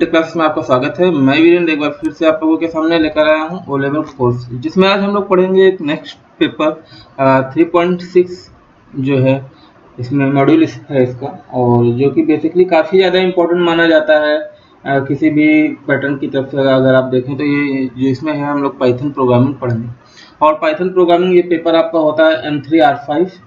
Class में आपका स्वागत है। मैं वीरेंद्र एक बार फिर से आप लोगों के सामने लेकर आया हूं ओ लेवल कोर्स, जिसमें आज हम लोग पढ़ेंगे एक नेक्स्ट पेपर 3.6 जो है, इसमें मॉड्यूल है इसका, और जो कि बेसिकली काफ़ी ज़्यादा इम्पोर्टेंट माना जाता है किसी भी पैटर्न की तरफ से। अगर आप देखें तो ये जो इसमें है, हम लोग पाइथन प्रोग्रामिंग पढ़ेंगे, और पाइथन प्रोग्रामिंग ये पेपर आपका होता है M3R5,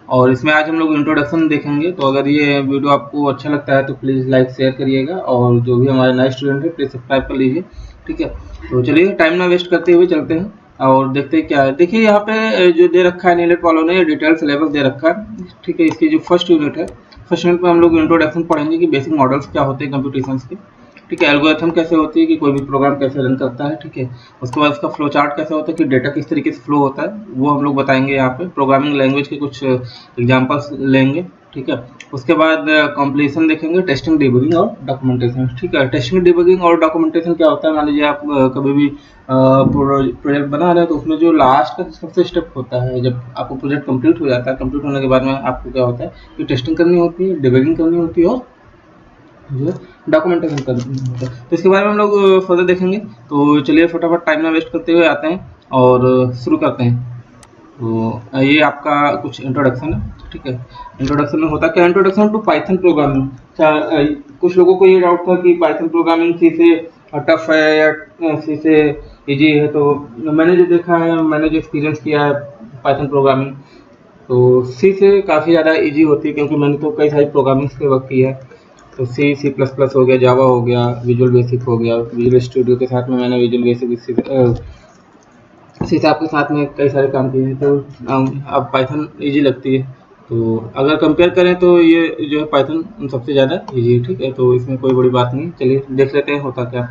और इसमें आज हम लोग इंट्रोडक्शन देखेंगे। तो अगर ये वीडियो आपको अच्छा लगता है तो प्लीज़ लाइक शेयर करिएगा, और जो भी हमारे नए स्टूडेंट है प्लीज़ सब्सक्राइब कर लीजिए। ठीक है, तो चलिए टाइम ना वेस्ट करते हुए चलते हैं और देखते हैं क्या है। देखिए यहाँ पे जो दे रखा है नीलेट वालों ने, डिटेल सिलेबस दे रखा है। ठीक है, इसकी जो फर्स्ट यूनिट है, फर्स्ट यूनिट में हम लोग इंट्रोडक्शन पढ़ेंगे कि बेसिक मॉडल्स क्या होते हैं कंप्यूटेशंस के। ठीक है, एल्गोरिथम कैसे होती है कि कोई भी प्रोग्राम कैसे रन करता है। ठीक है, उसके बाद उसका फ्लो चार्ट कैसे होता है कि डेटा किस तरीके से फ्लो होता है, वो हम लोग बताएंगे यहाँ पे। प्रोग्रामिंग लैंग्वेज के कुछ एग्जांपल्स लेंगे। ठीक है, उसके बाद कंप्लीशन देखेंगे, टेस्टिंग, डिबगिंग और डॉक्यूमेंटेशन। ठीक है, टेस्टिंग, डिबगिंग और डॉक्यूमेंटेशन क्या होता है, मान लीजिए आप कभी भी प्रोजेक्ट बना रहे हैं तो उसमें जो लास्ट का सबसे स्टेप होता है, जब आपको प्रोजेक्ट कंप्लीट हो जाता है, कंप्लीट होने के बाद में आपको क्या होता है कि टेस्टिंग करनी होती है, डिबगिंग करनी होती है, और जो डॉक्यूमेंटेशन करनी होता है। तो इसके बारे में हम लोग फर्दर देखेंगे। तो चलिए फटाफट टाइम ना वेस्ट करते हुए आते हैं और शुरू करते हैं। तो ये आपका कुछ इंट्रोडक्शन है। ठीक है, इंट्रोडक्शन में होता क्या, इंट्रोडक्शन टू पाइथन प्रोग्रामिंग। कुछ लोगों को ये डाउट था कि पाइथन प्रोग्रामिंग सी से टफ है या सी से इजी है। तो मैंने जो देखा है, मैंने जो एक्सपीरियंस किया है पाइथन प्रोग्रामिंग, तो सी से काफ़ी ज़्यादा इजी होती है, क्योंकि मैंने तो कई सारी प्रोग्रामिंग पे वर्क की है। तो C++ हो गया, जावा हो गया, विजुअल बेसिक हो गया, विजुअल स्टूडियो के साथ में मैंने विजुअल बेसिक सी शार्प के साथ में कई सारे काम किए हैं। तो अब पाइथन इजी लगती है। तो अगर कंपेयर करें तो ये जो है पाइथन सबसे ज़्यादा इजी है। ठीक है, तो इसमें कोई बड़ी बात नहीं। चलिए देख लेते हैं होता क्या।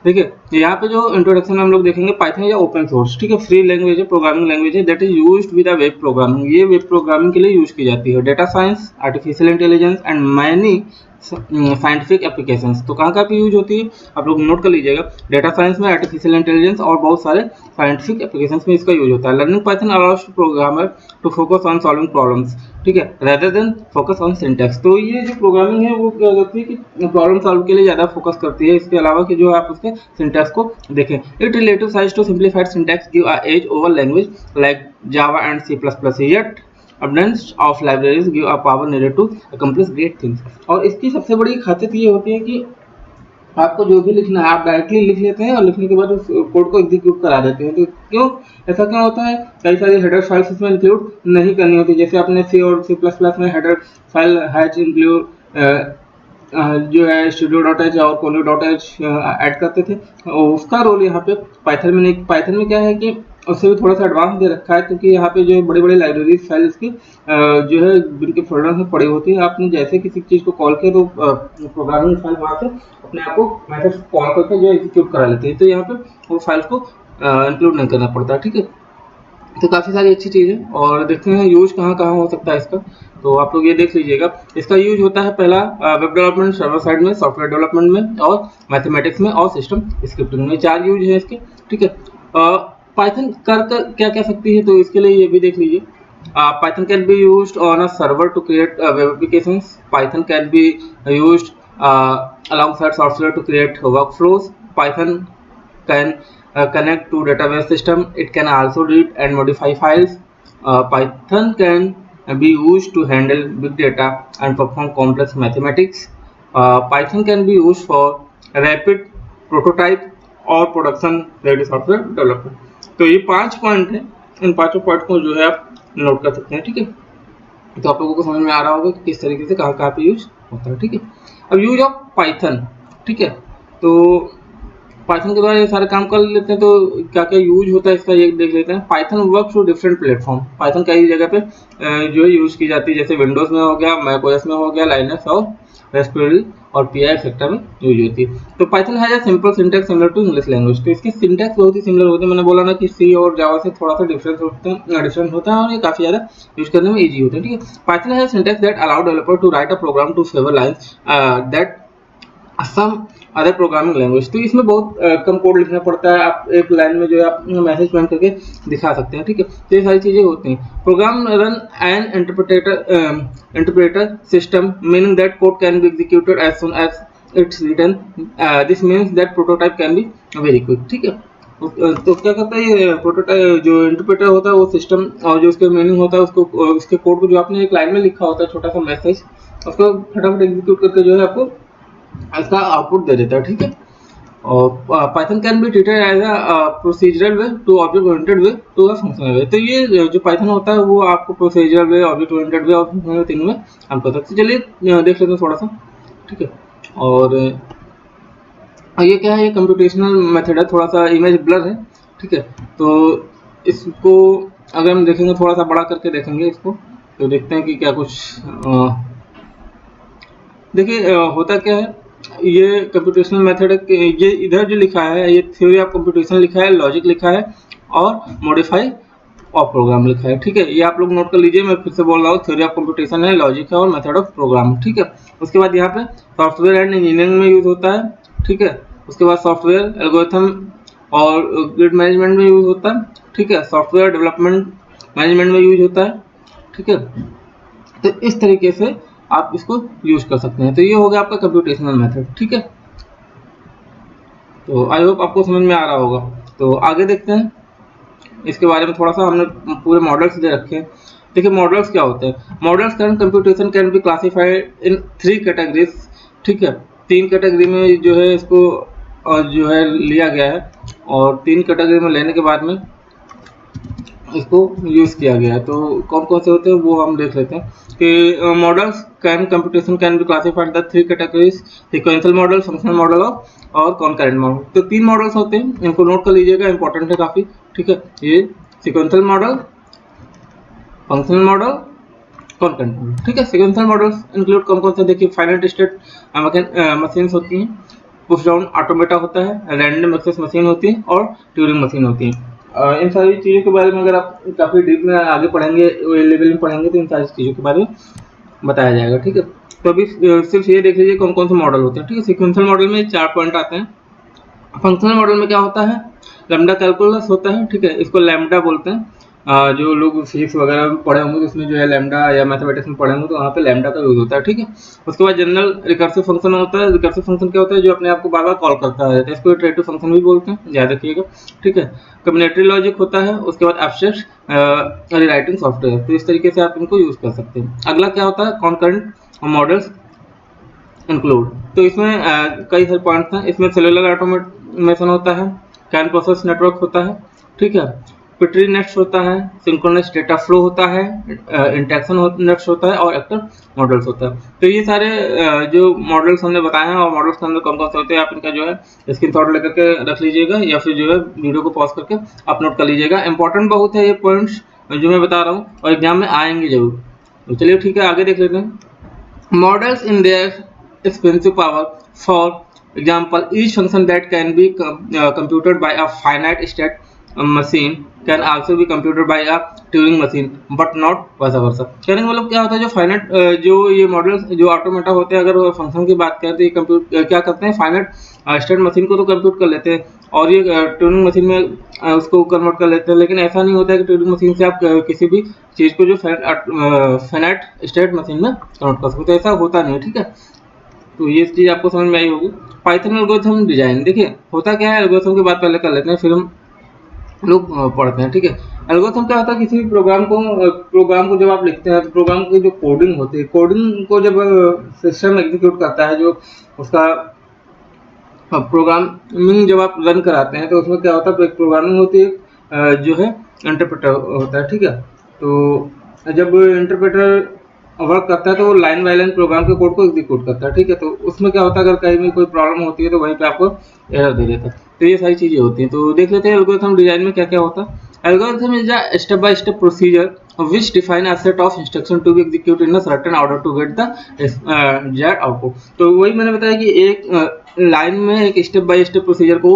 देखिए यहाँ पे जो इंट्रोडक्शन हम लोग देखेंगे, पाइथन या ओपन सोर्स, ठीक है, फ्री लैंग्वेज है, प्रोग्रामिंग लैंग्वेज है, that is used with a web programming. ये वेब प्रोग्रामिंग के लिए यूज की जाती है। Data science, artificial intelligence and many scientific applications. तो कहाँ पे यूज होती है, आप लोग नोट कर लीजिएगा। डेटा साइंस में, आर्टिफिशियल इंटेलिजेंस और बहुत सारे साइंटिफिक एप्लीकेशंस में इसका यूज होता है। Learning Python allows programmer to focus on solving problems, ठीक है, rather then focus on syntax. तो ये जो प्रोग्रामिंग है वो क्या करती है कि प्रॉब्लम सॉल्व के लिए ज़्यादा फोकस करती है, इसके अलावा कि जो आप उसके सिंटैक्स को देखें। It relative size to simplified syntax give a edge over language like Java and C++, yet abundance of libraries give a power needed to accomplish great things। और इसकी सबसे बड़ी खासियत ये होती है कि आपको जो भी लिखना है आप डायरेक्टली लिख लेते हैं, और लिखने के बाद उस कोड को एग्जीक्यूट करा देते हैं। तो क्यों ऐसा क्यों होता है, कई सारी हेडर फाइल्स इसमें इंक्लूड नहीं करनी होती। जैसे आपने C और C++ में हेडर फाइल हैच इंक्लूड जो है studio.h और conio.h ऐड करते थे, और उसका रोल यहाँ पे पाइथन में नहीं। पाइथन में क्या है कि उससे भी थोड़ा सा एडवांस दे रखा है, क्योंकि यहाँ पे जो बड़ी बड़ी लाइब्रेरी फाइल इसकी जो है जिनके फोल्डर में पड़ी होती है। आपने जैसे किसी चीज़ को कॉल किया तो प्रोग्रामिंग फाइल वहाँ से अपने आप को मैथड कॉल करके जो एग्जीक्यूट करा लेते हैं। तो यहाँ पे वो फाइल्स को इंक्लूड नहीं करना पड़ता। ठीक है, तो काफ़ी सारी अच्छी चीज़ है। और देखते हैं यूज कहाँ कहाँ हो सकता है इसका। तो आप लोग ये देख लीजिएगा, इसका यूज होता है पहला वेब डेवलपमेंट, सर्वर साइड में, सॉफ्टवेयर डेवलपमेंट में, और मैथमेटिक्स में, और सिस्टम स्क्रिप्टिंग में। 4 यूज है इसके। ठीक है, पाइथन कर क्या क्या सकती है, तो इसके लिए ये भी देख लीजिए। Python can be used on a server to create web applications. Python can be used alongside software to create workflows. Python can connect to database system. It can also read and modify files. Python can be used to handle big data and perform complex mathematics. Python can be used for rapid prototype और production ready software development. तो ये 5 point है, इन 5 point को जो है आप note कर सकते हैं। ठीक है, तो आप लोगों को समझ में आ रहा होगा कि किस तरीके से कहाँ पे यूज होता है। ठीक है, अब यूज ऑफ पाइथन। ठीक है, तो पाइथन के द्वारा ये सारे काम कर लेते हैं। तो क्या क्या यूज होता है इसका ये देख लेते हैं। Python work through different platform. Python कई जगह पे जो है यूज की जाती है, जैसे विंडोज में हो गया, मैक ओएस में हो गया, लाइनक्स और रास्पबेरी और PI सेक्टर में यूज होती है। तो Python has a simple syntax similar to English language. तो इसकी सिंटैक्स बहुत ही सिमिलर होती है। मैंने बोला ना कि C और जावा से थोड़ा सा डिफरेंस होता है, और ये काफी ज्यादा यूज करने में इजी होता है। ठीक है, Python has syntax that allow developer to write a program to several lines that some other programming language. तो इसमें बहुत कम कोड लिखना पड़ता है, आप एक लाइन में जो है आप मैसेज प्रिंट करके दिखा सकते हैं। ठीक है, तो ये सारी चीज़ें होती हैं। Program run an interpreter system, meaning that code can be executed as soon as it's written, this means that prototype can be very quick. ठीक है, तो क्या करता है ये प्रोटोटाइप, जो इंटरप्रेटर होता है वो सिस्टम और जो उसके मीनिंग होता है उसको, उसके कोड को जो आपने एक लाइन में लिखा होता है छोटा सा मैसेज, उसको फटाफट एग्जीक्यूट करके जो है आपको इसका आउटपुट दे देता है। ठीक है, और Python can be treated as a procedural way to object oriented way to a functional way. तो ये जो पाइथन होता है वो आपको procedural way, object oriented way और फंक्शनल वे तीनों में हम कर सकते हैं। चलिए देख लेते हैं थोड़ा सा। ठीक है, और ये क्या है, ये कंप्यूटेशनल मेथड है, थोड़ा सा इमेज ब्लर है। ठीक है, तो इसको अगर हम देखेंगे थोड़ा सा बड़ा करके देखेंगे इसको, तो देखते हैं कि क्या कुछ देखिए होता क्या है। ये कंप्यूटेशनल मेथड है कि ये इधर जो लिखा है ये थ्योरी ऑफ कंप्यूटेशन लिखा है, लॉजिक लिखा है और मॉडिफाई ऑफ प्रोग्राम लिखा है। ठीक है, ये आप लोग नोट कर लीजिए, मैं फिर से बोल रहा हूँ, थ्योरी ऑफ कंप्यूटेशन है, लॉजिक है और मेथड ऑफ प्रोग्राम। ठीक है, उसके बाद यहाँ पे सॉफ्टवेयर एंड इंजीनियरिंग में यूज होता है। ठीक है, उसके बाद सॉफ्टवेयर एल्गोरिथम और ग्रिड मैनेजमेंट में यूज होता है। ठीक है, सॉफ्टवेयर डेवलपमेंट मैनेजमेंट में यूज होता है। ठीक है, तो इस तरीके से आप इसको यूज कर सकते हैं। तो ये हो गया आपका कंप्यूटेशनल मेथड। ठीक है, तो आई होप आपको समझ में आ रहा होगा। तो आगे देखते हैं इसके बारे में थोड़ा सा, हमने पूरे मॉडल्स दे रखे हैं। देखिए मॉडल्स क्या होते हैं। Models can computation can be classified in 3 categories. ठीक है, 3 कैटेगरी में जो है इसको जो है लिया गया है, और 3 कैटेगरी में लेने के बाद में इसको यूज़ किया गया है। तो कौन कौन से होते हैं वो हम देख लेते हैं कि models can computation can be classified the 3 categories, sequential model, functional model और कॉनकरेंट मॉडल। तो 3 मॉडल्स होते हैं, इनको नोट कर लीजिएगा, इंपॉर्टेंट है काफ़ी। ठीक है, ये sequential model, functional model, कॉनकरेंट model. ठीक है, सीक्वेंशियल मॉडल्स इंक्लूड कौन कौन से, देखिए फाइनाइट स्टेट मशीन्स होती हैं, पुश डाउन ऑटोमेटा होता है, रैंडम एक्सेस मशीन होती है और ट्यूरिंग मशीन होती है। इन सारी चीज़ों के बारे में अगर आप काफ़ी डीप में आगे पढ़ेंगे, लेवल में पढ़ेंगे, तो इन सारी चीज़ों के बारे में बताया जाएगा। ठीक है, तो अभी सिर्फ ये देख लीजिए कौन कौन से मॉडल होते हैं। ठीक है, सीक्वेंशियल मॉडल में 4 पॉइंट आते हैं। फंक्शनल मॉडल में क्या होता है, लैम्डा कैलकुलस होता है। ठीक है, इसको लैम्डा बोलते हैं। जो लोग फिजिक्स वगैरह में पढ़े होंगे तो उसमें जो है लैम्डा, या मैथमेटिक्स में पढ़े होंगे तो वहाँ पे लैम्डा का यूज होता है। ठीक है, उसके बाद जनरल रिकर्सिव फंक्शन होता है। रिकर्सिव फंक्शन क्या होता है, जो अपने आप को बार बार कॉल करता है, इसको इटरेटिव फंक्शन भी बोलते हैं, याद रखिएगा। ठीक है, कम्बिनेटरी लॉजिक होता है। उसके बाद एब्स्ट्रैक्ट रीराइटिंग सॉफ्टवेयर। तो इस तरीके से आप इनको यूज कर सकते हैं। अगला क्या होता है, कॉनकरेंट मॉडल्स इंक्लूड। तो इसमें कई सारे पॉइंट्स हैं। इसमें सेलुलर ऑटोमेशन होता है, कैन प्रोसेस नेटवर्क होता है। ठीक है, पिटरी नेट्स होता है, सिंक्रोनस डेटा फ्लो होता है, इंटरेक्शन नेट्स होता है और एक्टर मॉडल्स होता है। तो ये सारे जो मॉडल्स हमने बताए हैं, और मॉडल्स के अंदर कौन कौन से होते हैं, आप इनका जो है स्क्रीनशॉट लेकर के रख लीजिएगा, या फिर जो है वीडियो को पॉज करके आप नोट कर लीजिएगा। इंपॉर्टेंट बहुत है ये पॉइंट्स जो मैं बता रहा हूँ, और एग्जाम में आएंगे जरूर। तो चलिए ठीक है, आगे देख लेते हैं। Models in their expensive power. For example, each function that can be computed by a finite state machine can also be computed by a Turing machine, but not vice versa. कहने का मतलब क्या होता है, जो फाइनाइट जो ये models जो ऑटोमेटा होते हैं, अगर फंक्शन की बात करें तो ये क्या करते हैं, फाइनाइट स्टेट मशीन को तो कंप्यूट कर लेते हैं, और ये ट्यूरिंग मशीन में उसको कन्वर्ट कर लेते हैं। लेकिन ऐसा नहीं होता है कि ट्यूरिंग मशीन से आप किसी भी चीज़ को जो फाइनाइट स्टेट मशीन में कन्वर्ट कर सकते, तो ऐसा होता नहीं है। ठीक है, तो ये चीज़ आपको समझ में आई होगी। पाइथन एल्गोरिथम डिजाइन, देखिए होता क्या है, एल्गोरिथम की बात पहले कर लेते हैं, फिर हम लोग पढ़ते हैं। ठीक है, एल्गोरिथम क्या होता है, किसी भी प्रोग्राम को जब आप लिखते हैं, तो प्रोग्राम की जो कोडिंग होती है, कोडिंग को जब सिस्टम एग्जीक्यूट करता है, जो उसका प्रोग्रामिंग जब आप रन कराते हैं, तो उसमें क्या होता है, एक प्रोग्रामिंग होती है, जो है इंटरप्रेटर होता है। ठीक है, तो जब इंटरप्रेटर वर्क करता है तो वो लाइन बाय लाइन प्रोग्राम के कोड को एग्जीक्यूट करता है। ठीक है, तो उसमें क्या होता है, अगर कहीं भी कोई प्रॉब्लम होती है तो वहीं पे आपको एरर दे देता है। तो ये सारी चीज़ें होती हैं। तो देख लेते हैं एल्गोरिथम डिजाइन में क्या क्या होता है। Algorithm is a step by step procedure which define a set of instruction to be executed in a certain order to get the desired output। तो वही मैंने बताया कि एक लाइन में एक स्टेप बाय स्टेप प्रोसीजर को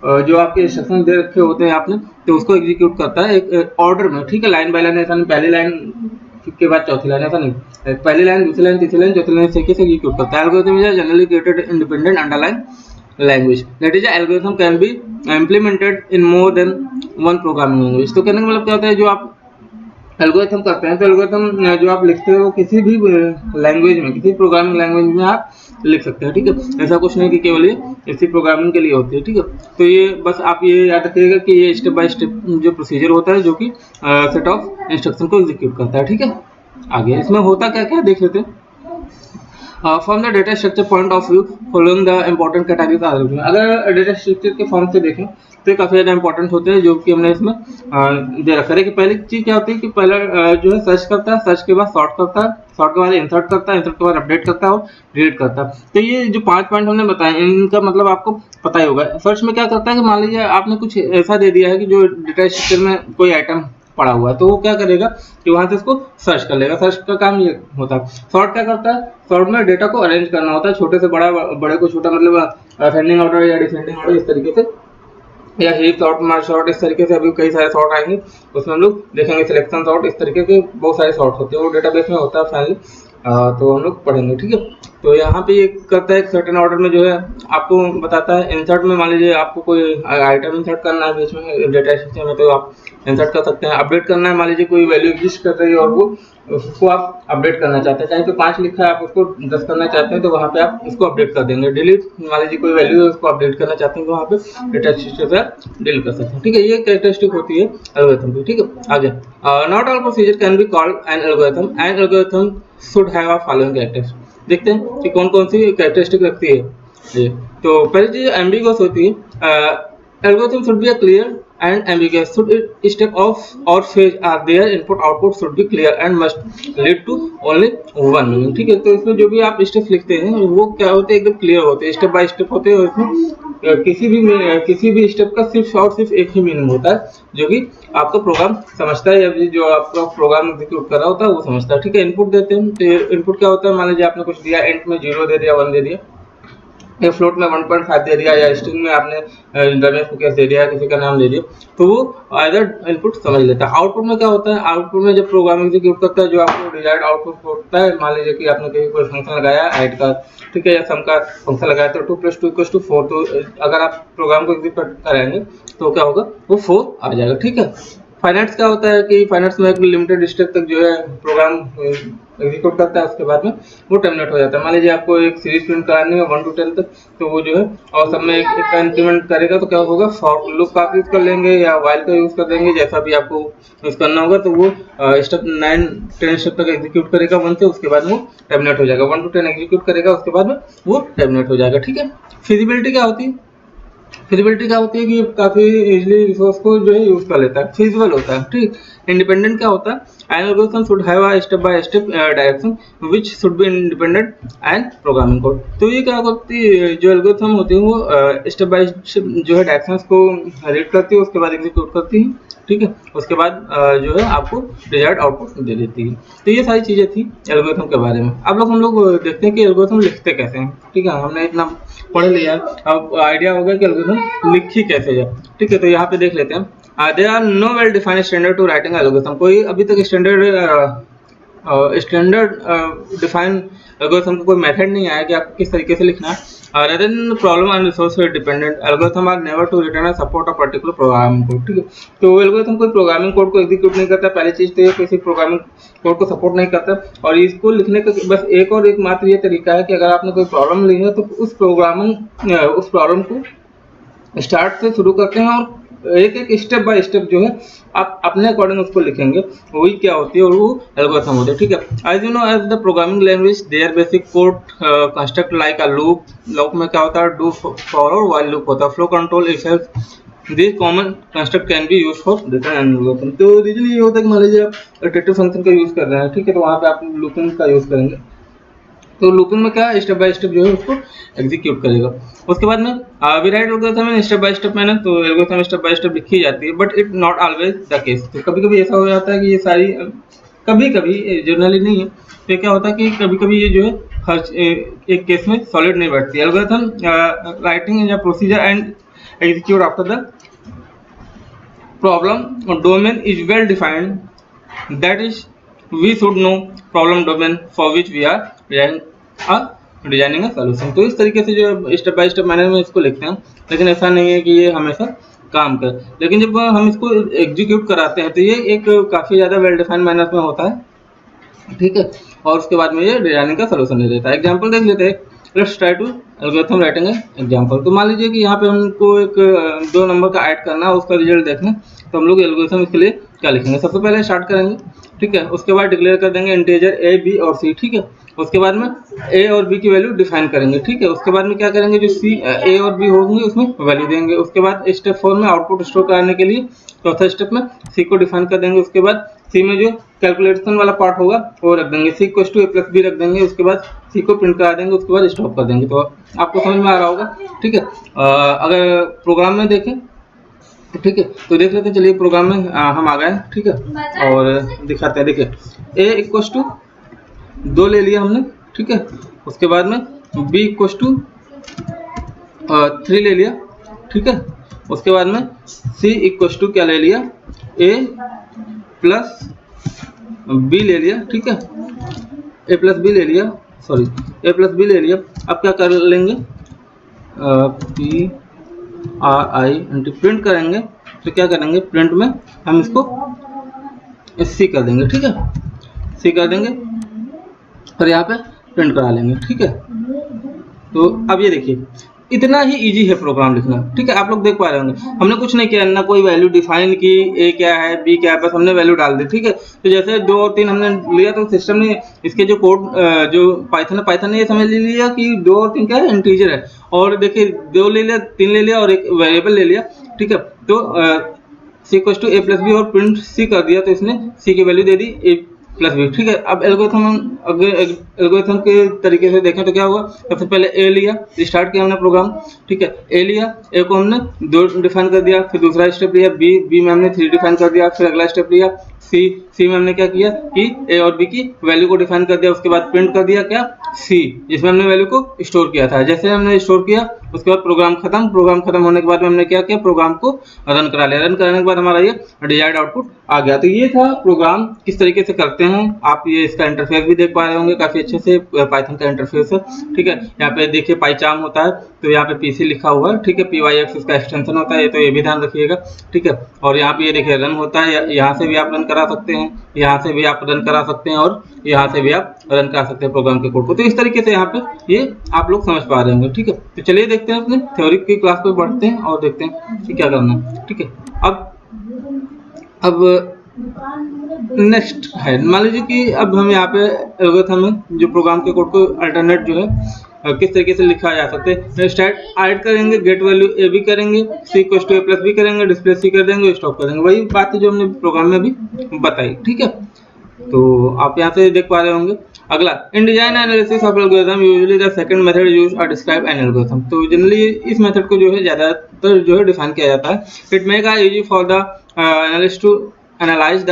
जो आपके इंस्ट्रक्शन दे रखे होते हैं आपने, तो उसको एग्जीक्यूट करता है एक ऑर्डर में। ठीक है, लाइन बाय लाइन, ऐसा नहीं पहली लाइन के बाद चौथी लाइन, ऐसा नहीं, पहली लाइन, दूसरी लाइन, तीसरी लाइन, चौथी लाइन, तरीके से एग्जीक्यूट करता है। Algorithm is generally created independent underline language, that is algorithm can be implemented in more than one programming language. तो कहने का मतलब क्या होता है, जो आप एल्गोरिथम करते हैं, तो एल्गोरिथम जो आप लिखते हो किसी भी लैंग्वेज में, किसी प्रोग्रामिंग लैंग्वेज में आप लिख सकते हैं, ठीक है। ऐसा कुछ नहीं कि केवल ये इसी प्रोग्रामिंग के लिए होती है, ठीक है। तो ये बस आप ये याद रखिएगा कि ये स्टेप बाय स्टेप जो प्रोसीजर होता है, जो कि सेट ऑफ इंस्ट्रक्शन को एग्जीक्यूट करता है, ठीक है। आगे इसमें होता क्या क्या देख लेते हैं। From the data structure point of view, following the important categories are given. अगर डेटा स्ट्रक्चर के फॉर्म से देखें तो ये काफ़ी ज़्यादा इंपॉर्टेंट होते हैं, जो कि हमने इसमें दे रखा है कि पहली चीज़ क्या होती है कि पहला जो है सर्च करता है, सर्च के बाद सॉर्ट करता है, सॉर्ट के बाद इंसर्ट करता है, इंसर्ट के बाद अपडेट करता है और डिलीट करता है। तो ये जो 5 पॉइंट हमने बताए, इनका मतलब आपको पता ही होगा। सर्च में क्या करता है कि मान लीजिए आपने कुछ ऐसा दे दिया है कि जो डेटा स्ट्रक्चर में कोई आइटम पड़ा हुआ है, तो वो क्या करेगा कि वहां से उसको सर्च कर लेगा। सर्च का काम ये होता है। सॉर्ट क्या करता है, सॉर्ट में डेटा को अरेंज करना होता है, छोटे से बड़ा, बड़े को छोटा, मतलब असेंडिंग ऑर्डर या डिसेंडिंग ऑर्डर, इस तरीके से, या हीप सॉर्ट, मर्ज सॉर्ट, इस तरीके से अभी कई सारे सॉर्ट आएंगे, उसमें हम लोग देखेंगे सिलेक्शन सॉर्ट, इस तरीके के बहुत सारे सॉर्ट होते हैं, वो डेटाबेस में होता है फाइनली, तो हम लोग पढ़ेंगे, ठीक है। तो यहाँ पे ये करता है सर्टेन ऑर्डर में, जो है आपको बताता है। इंसर्ट में मान लीजिए आपको कोई आइटम इंसर्ट करना है बीच में डेटा स्ट्रक्चर में, तो आप इंसर्ट कर सकते हैं। अपडेट करना है, मान लीजिए कोई वैल्यू एग्जिस्ट कर रही है और वो उसको आप अपडेट करना चाहते हैं, चाहे तो 5 लिखा है, आप उसको 10 करना चाहते हैं, तो वहाँ पे आप उसको अपडेट कर देंगे। डिलीट, मान लीजिए कोई वैल्यू है उसको अपडेट करना चाहते हैं, तो वहाँ पे डेटा स्ट्रक्चर से डिलीट कर सकते हैं, ठीक है। ये कैरेक्टरिस्टिक होती है एल्गोरिथम की, ठीक है। आगे, not all procedure can be called an algorithm, an algorithm should have a following characteristic. देखते हैं कि कौन कौन सी कैरेक्टरिस्टिक रखती है ये। तो पहली चीज एम्बिगुअस होती है। Algorithm should be a clear and ambiguous. Should it step off or phase are there, input output should be clear and must lead to only one meaning, ठीक है। तो इसमें जो भी आप स्टेप लिखते हैं वो क्या होते हैं, एकदम क्लियर होते हैं, स्टेप बाय स्टेप होते हैं, और इसमें किसी भी स्टेप का सिर्फ और सिर्फ एक ही मीनिंग होता है, जो कि आपका प्रोग्राम समझता है, या जो आपका प्रोग्राम एग्जीक्यूट कर रहा होता है वो समझता है, ठीक है। इनपुट देते हैं, तो इनपुट क्या होता है, मान लीजिए आपने कुछ दिया, एंड में 0 दे दिया, 1 दे दिया, या फ्लोट में 1.5 दे दिया, या स्ट्रिंग में आपने रमेश को कैसे दे दिया, किसी का नाम दे दिया, तो वो आइदर इनपुट समझ लेता है। आउटपुट में क्या होता है, आउटपुट में जब प्रोग्राम एग्जीक्यूट करता है, जो आपको डिजायर्ड आउटपुट होता है, मान लीजिए कि आपने कोई फंक्शन लगाया ऐड का, ठीक है, या सम का फंक्शन लगाया, तो 2 + 2 = 4, तो अगर आप प्रोग्राम को एग्जीक्यूट करेंगे तो क्या होगा, वो 4 आ जाएगा, ठीक है। फाइनेट्स क्या होता है कि फाइनेट्स में एक लिमिटेड स्टेप तक जो है प्रोग्राम एग्जीक्यूट करता है, उसके बाद में वो टर्मिनेट हो जाता है। मान लीजिए आपको एक सीरीज प्रिंट करानी है 1 to 10 तक, तो वो जो है और सब में एक का इंक्रीमेंट करेगा, तो क्या होगा, फॉर लूप का यूज कर लेंगे या वाइल का यूज कर देंगे, जैसा भी आपको यूज करना होगा। तो वो स्टेप 9-10 स्टेप तक एग्जीक्यूट करेगा 1 से, उसके बाद वो टर्मिनेट हो जाएगा। 1 to 10 एग्जीक्यूट करेगा, उसके बाद में वो टर्मिनेट हो जाएगा, ठीक है। फिजिबिलिटी क्या होती है, फिजिबिलिटी क्या होती है कि काफी इजीली रिसोर्स को जो है यूज कर लेता है, फिजिबल होता है, ठीक। इंडिपेंडेंट क्या होता है, an algorithm should have a step by step direction which should be independent and programming code. तो ये क्या होती है, जो एल्गोरिथम होती है वो स्टेप बाय स्टेप जो है डायरेक्शंस को रीड करती है, उसके बाद एग्जीक्यूट करती है, ठीक है। उसके बाद जो है आपको डिजायर्ड आउटपुट दे देती है। तो ये सारी चीजें थी एल्गोरिथम के बारे में। अब हम लोग देखते हैं कि एल्गोरिथम लिखते कैसे हैं, ठीक है। हमने इतना पढ़ लिया, अब आइडिया होगा कि एल्गोरिथम लिखी कैसे जाए, ठीक है। तो यहाँ पे देख लेते हैं, there are no well defined standard to writing algorithm. कोई अभी तक स्टैंडर्ड डिफाइन एल्गोरिथम का कोई मेथड नहीं आया कि आपको किस तरीके से लिखना है। rather than problem and resource dependent, algorithm are never to return a support of particular programming code, ठीक है। तो एल्गोरिथम कोई प्रोग्रामिंग कोड को एग्जीक्यूट नहीं करता, पहली चीज तो ये किसी प्रोग्रामिंग कोड को सपोर्ट नहीं करता, और इसको लिखने का बस एक और एक मात्र ये तरीका है कि अगर आपने कोई प्रॉब्लम ली है तो उस प्रॉब्लम को स्टार्ट से शुरू करते हैं, और एक एक स्टेप बाय स्टेप जो है आप अपने अकॉर्डिंग उसको लिखेंगे, वही क्या होती है, और वो एल्गोरिथम होती है, ठीक है। As you know, as the programming language their basic code construct like a loop में क्या होता है, डू फॉर और व्हाइल लूप होता है, flow control if else, this common construct can be use for different algorithm. तो reason ये होता है कि मान लीजिए आप इटरेटिव फंक्शन का यूज कर रहे हैं, ठीक है, तो वहाँ पे आप लूपिंग का यूज करेंगे। तो लूपिंग में क्या स्टेप बाय स्टेप जो है उसको एग्जीक्यूट करेगा। उसके बाद में we write algorithm in step by step manner, तो एल्गोरिथम स्टेप बाय स्टेप लिखी जाती है, but it not always the case. तो कभी कभी ऐसा हो जाता है कि ये सारी, कभी कभी जनरली नहीं है, तो क्या होता है कि कभी कभी ये जो है हर एक केस में सॉलिड नहीं बैठती। एल्गोरिथम राइटिंग या procedure and execute after the problem domain is well defined, that is we should know problem domain for which we are designing a solution। तो इस तरीके से जो स्टेप बाय स्टेप मैनर में इसको लिखते हैं, लेकिन ऐसा नहीं है कि ये हमेशा काम कर। लेकिन जब हम इसको एग्जीक्यूट कराते हैं तो ये एक काफ़ी ज़्यादा वेल डिफाइंड मैनर में होता है, ठीक है। और उसके बाद में ये डिजाइनिंग का सोल्यूशन दे देता है। एग्जांपल देख लेते हैं। Let's try to algorithm writing example. तो मान लीजिए कि यहाँ पे हमको एक 2 नंबर का ऐड करना है, उसका रिजल्ट देखना, तो हम लोग एल्गोरिथम इसके लिए क्या लिखेंगे? सबसे पहले स्टार्ट करेंगे, ठीक है। उसके बाद डिक्लेयर कर देंगे इंटीजर ए, बी और सी, ठीक है। उसके बाद में ए और बी की वैल्यू डिफाइन करेंगे, ठीक है। उसके बाद में क्या करेंगे, जो सी ए और बी होंगे उसमें वैल्यू देंगे। उसके बाद स्टेप 4 में आउटपुट स्टोर कराने के लिए चौथा स्टेप में सी को डिफाइन कर देंगे। उसके बाद सी में जो कैलकुलेशन वाला पार्ट होगा वो रख देंगे, C equal to A plus B रख देंगे। उसके बाद सी को प्रिंट करा देंगे, उसके बाद स्टॉप कर देंगे। तो आपको समझ में आ रहा होगा, ठीक है। अगर प्रोग्राम में देखें, ठीक है, तो देख लेते हैं। चलिए प्रोग्राम में हम आ गए, ठीक है, और दिखाते हैं। देखिए ए इक्वल टू 2 ले लिया हमने, ठीक है। उसके बाद में बी इक्वल टू 3 ले लिया, ठीक है। उसके बाद में सी इक्वल टू क्या ले लिया, ए प्लस बी ले लिया, ठीक है। ए प्लस बी ले लिया, सॉरी ए प्लस बी ले लिया। अब क्या कर लेंगे, पी आर आई एंटी प्रिंट करेंगे। तो क्या करेंगे, प्रिंट में हम इसको सी कर देंगे, ठीक है, सी कर देंगे और यहाँ पे प्रिंट करा लेंगे, ठीक है। तो अब ये देखिए इतना ही इजी है प्रोग्राम लिखना, ठीक है। आप लोग देख पा रहे होंगे हमने कुछ नहीं किया, ना कोई वैल्यू डिफाइन की, ए क्या है बी क्या है, बस हमने वैल्यू डाल दी, ठीक है। तो जैसे 2 और 3 हमने लिया तो सिस्टम ने इसके जो कोड जो पाइथन ने ये समझ लिया कि 2 और 3 क्या है, इंटीजर है। और देखिए 2 ले लिया, 3 ले लिया और एक वेरिएबल ले लिया, ठीक है। तो C equal to A plus B और प्रिंट सी कर दिया, तो इसने सी की वैल्यू दे दी ए प्लस बी, ठीक है। अब एल्गोरिथम के तरीके से देखें तो क्या हुआ, सबसे पहले ए लिया, स्टार्ट किया हमने प्रोग्राम, ठीक है। ए लिया, ए को हमने 2 डिफाइन कर दिया, फिर दूसरा स्टेप लिया बी में हमने 3 डिफाइन कर दिया, फिर अगला स्टेप लिया सी में हमने क्या किया कि ए और बी की वैल्यू को डिफाइन कर दिया। उसके बाद प्रिंट कर दिया क्या, सी, जिसमें हमने वैल्यू को स्टोर किया था। जैसे हमने स्टोर किया उसके बाद प्रोग्राम खत्म होने के बाद में हमने क्या किया, प्रोग्राम को रन करा लिया। रन कराने के बाद हमारा ये डिजायर्ड आउटपुट आ गया। तो ये था प्रोग्राम किस तरीके से करते हैं। आप ये इसका इंटरफेस भी देख पा रहे होंगे, काफी अच्छे से पाइथन का इंटरफेस है, ठीक है। यहाँ पे देखिए पाइचार्म होता है, तो यहाँ पे पीसी लिखा हुआ है, ठीक है। PYX इसका एक्सटेंशन होता है, ये तो ये भी ध्यान रखिएगा, ठीक है। और यहाँ पे ये देखिए रन होता है, यहाँ से भी आप रन करा सकते हैं, यहाँ से भी आप रन करा सकते हैं और यहाँ से भी आप रन करा सकते हैं प्रोग्राम के कोड को। तो इस तरीके से यहाँ पे ये आप लोग समझ पा रहे होंगे, ठीक है। तो चलिए देखते हैं, अपने थ्योरी की क्लास पे बढ़ते हैं और देखते हैं कि क्या करना है, ठीक है। अब नेक्स्ट है, मान लीजिए कि अब हम यहाँ पे एल्गोरिथम में जो प्रोग्राम के कोड को अल्टरनेट जो है किस तरीके से लिखा जा सकते हैं। स्टार्ट ऐड करेंगे, गेट वैल्यू ए बी करेंगे, C equal to A plus B करेंगे, डिस्प्ले सी कर देंगे, स्टॉप कर देंगे। वही बात है जो हमने प्रोग्राम में भी बताई, ठीक है। तो आप यहाँ से देख पा रहे होंगे। अगला, in design analysis of algorithm usually the second method used to describe an algorithm. तो जनरली इस मेथड को जो है ज्यादातर जो है डिफाइन किया जाता है। It make it easy for the analyst to analyse the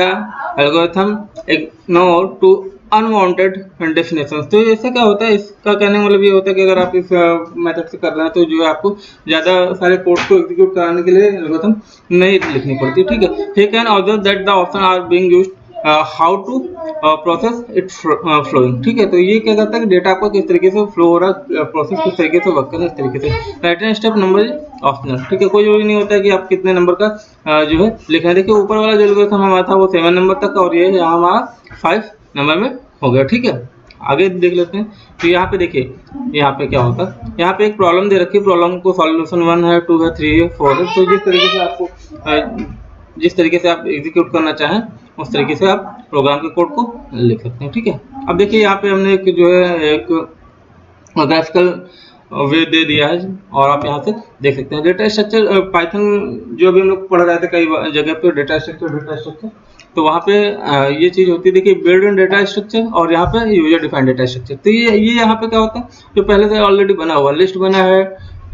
algorithm, ignore to unwanted definitions. तो ऐसा क्या होता है, इसका कहने का मतलब ये होता है कि अगर आप इस मेथड से कर रहे हैं तो जो है आपको ज्यादा सारे कोड को एग्जीक्यूट कराने के लिए एल्गोरिथम नहीं लिखनी पड़ती, ठीक है। He can observe that the option are being used how to process it flowing, ठीक है। तो ये क्या करता है कि डेटा को किस तरीके से फ्लो हो रहा है, प्रोसेस किस तरीके से वर्क कर रहा है, इस तरीके से। राइट स्टेप नंबर ऑप्शनल, ठीक है। कोई जरूरी नहीं होता है कि आप कितने नंबर का जो है लिखना है। देखिए ऊपर वाला जो एल्गोरिथम हमारा था वो 7 नंबर तक का, और ये यहाँ हमारा 5 नंबर में हो गया, ठीक है। आगे देख लेते हैं। तो यहाँ पे देखिए यहाँ पे क्या होता है, यहाँ पे एक प्रॉब्लम दे रखी है, प्रॉब्लम को सॉल्यूशन 1 है, 2 है, 3 है, 4 है। तो जिस तरीके से आप एग्जीक्यूट करना चाहें उस तरीके से आप प्रोग्राम के कोड को लिख सकते हैं, ठीक है। अब देखिए यहाँ पे हमने एक जो है एक ग्राफिकल वे दे दिया है और आप यहाँ से देख सकते हैं। डेटा स्ट्रक्चर पाइथन जो भी हम लोग पढ़ रहे थे कई जगह पे डेटा स्ट्रक्चर, तो वहाँ पे ये चीज़ होती है। देखिए बिल्ड इन डेटा स्ट्रक्चर और यहाँ पे यूजर डिफाइंड डेटा स्ट्रक्चर। तो ये यहाँ पे क्या होता है, जो पहले से ऑलरेडी बना हुआ लिस्ट बना है,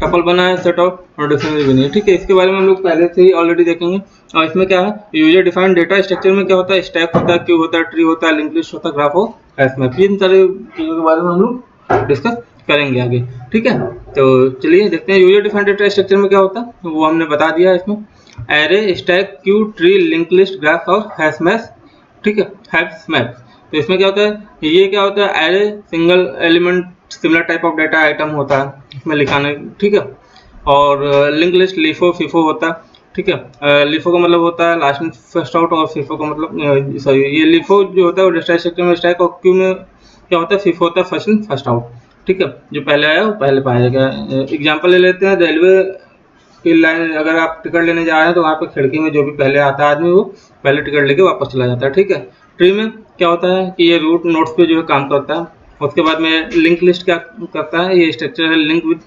टपल बना है, सेट ऑफ डिक्शनरी बनी है, ठीक है। इसके बारे में हम लोग पहले से ही ऑलरेडी देखेंगे। और इसमें क्या है, यूजर डिफाइंड डेटा स्ट्रक्चर में क्या होता है, स्टैक होता है, क्यू होता है, ट्री होता है, लिंक लिस्ट होता है, ग्राफ हो, हैश मैप। इन सारे चीज़ों के बारे में हम लोग डिस्कस करेंगे आगे, ठीक है। तो चलिए देखते हैं यूजर डिफाइंड डेटा स्ट्रक्चर में क्या होता है, वो हमने बता दिया। इसमें array, stack, Q, tree, link list, graph और हैश मैप, ठीक है, हैश मैप। तो इसमें क्या होता है, ये क्या होता है, array single element similar type of data item होता है इसमें लिखाने, ठीक है। और लिंक लिस्ट लीफो फीफो होता है। ठीक है। लिफो का मतलब होता है लास्ट इन फर्स्ट आउट, और फिफो का मतलब सॉरी, ये लिफो जो होता है वो स्टैक सेक्टर में स्टैक, और क्यू में क्या होता है, फिफो होता है फर्स्ट इन फर्स्ट आउट। ठीक है, जो पहले आया वो पहले पाया जाएगा। एग्जाम्पल ले लेते हैं, रेलवे की लाइन, अगर आप टिकट लेने जा रहे हैं तो वहाँ पे खिड़की में जो भी पहले आता है आदमी वो पहले टिकट लेके वापस चला जाता है। ठीक है। ट्री में क्या होता है कि ये रूट नोट्स पे जो है काम करता है। उसके बाद में लिंक लिस्ट क्या करता है, ये स्ट्रक्चर है लिंक विद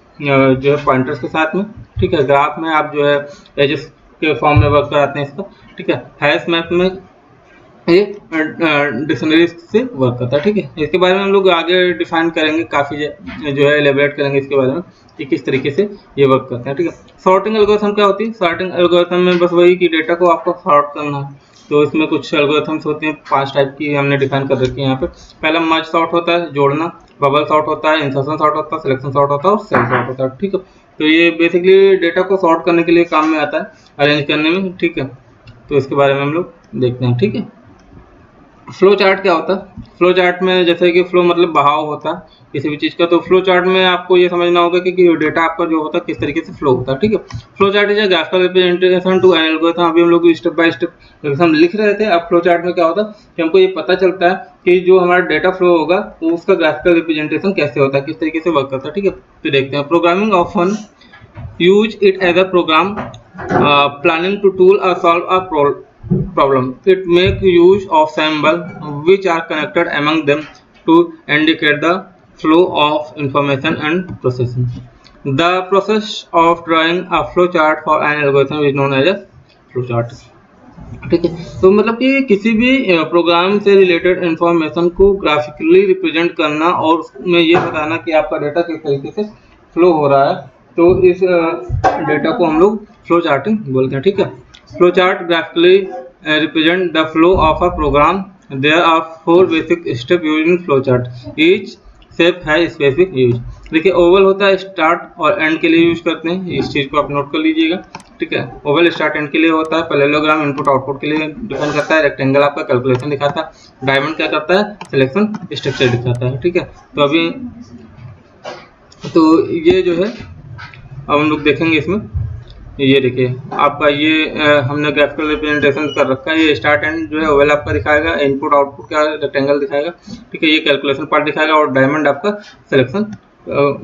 जो है पॉइंटर्स के साथ में। ठीक है। ग्राफ में आप जो है एजेस के फॉर्म में वर्क कराते हैं इसका। ठीक है। हैश मैप में ये डिक्शनरी से वर्क करता है। ठीक है। इसके बारे में हम लोग आगे डिफाइन करेंगे, काफ़ी जो है एलेबरेट करेंगे इसके बारे में कि किस तरीके से ये वर्क करते हैं। ठीक है। सॉर्टिंग एल्गोरिथम क्या होती है, सॉर्टिंग एल्गोरिथम में बस वही कि डेटा को आपको सॉर्ट करना है। तो इसमें कुछ एल्गोरिथम्स होती हैं, 5 टाइप की हमने डिफाइन कर रखी है यहाँ पे। पहला मर्ज सॉर्ट होता है, जोड़ना। बबल सॉर्ट होता है, इंसर्शन सॉर्ट होता है, सिलेक्शन सॉर्ट होता है और सेल सॉर्ट होता है। ठीक है। तो ये बेसिकली डेटा को सॉर्ट करने के लिए काम में आता है, अरेंज करने में। ठीक है। तो इसके बारे में हम लोग देखते हैं। ठीक है। फ्लो चार्ट क्या होता है, फ्लो चार्ट में जैसे कि फ्लो मतलब बहाव होता है किसी भी चीज़ का, तो फ्लो चार्ट में आपको ये समझना होगा कि डेटा आपका जो होता है किस तरीके से फ्लो होता है। ठीक है। Flow chart is a graphical representation to an algorithm. अभी हम लोग स्टेप बाय स्टेप हम लिख रहे थे। अब फ्लो चार्ट में क्या होता है कि हमको ये पता चलता है कि जो हमारा डेटा फ्लो होगा तो उसका ग्राफिकल रिप्रेजेंटेशन कैसे होता है, किस तरीके से वर्क करता है। ठीक है। तो देखते हैं, programming often use it as a program planning to tool or solve a problem. It make use of symbol which are connected among them to indicate the flow of information and processing. The process of drawing a flow chart for an algorithm is known as a flow chart. ठीक है। तो मतलब कि किसी भी programme से related information को graphically represent करना और उसमें ये बताना कि आपका डेटा किस तरीके से फ्लो हो रहा है, तो इस डेटा को हम लोग फ्लो चार्टिंग बोलते हैं। ठीक है। Flow chart graphically represent the flow of a program. There are 4 basic step used in flow chart. Each step है स्पेसिफिक यूज। देखिए, ओवल होता है स्टार्ट और एंड के लिए यूज करते हैं, इस चीज़ को आप नोट कर लीजिएगा। ठीक है। ओवल स्टार्ट एंड के लिए होता है, पैरेललोग्राम इनपुट आउटपुट के लिए डिपेंड करता है, रेक्टेंगल आपका कैलकुलेशन दिखाता है, डायमंड क्या करता है, सिलेक्शन स्ट्रक्चर दिखाता है। ठीक है। तो अभी तो ये जो है अब हम लोग देखेंगे इसमें, ये देखिए आपका ये हमने ग्राफिकल रिप्रेजेंटेशन कर रखा है। ये स्टार्ट एंड जो है ओवल आपका दिखाएगा, इनपुट आउटपुट का रेक्टेंगल दिखाएगा। ठीक है। ये कैलकुलेशन पार्ट दिखाएगा और डायमंड आपका सिलेक्शन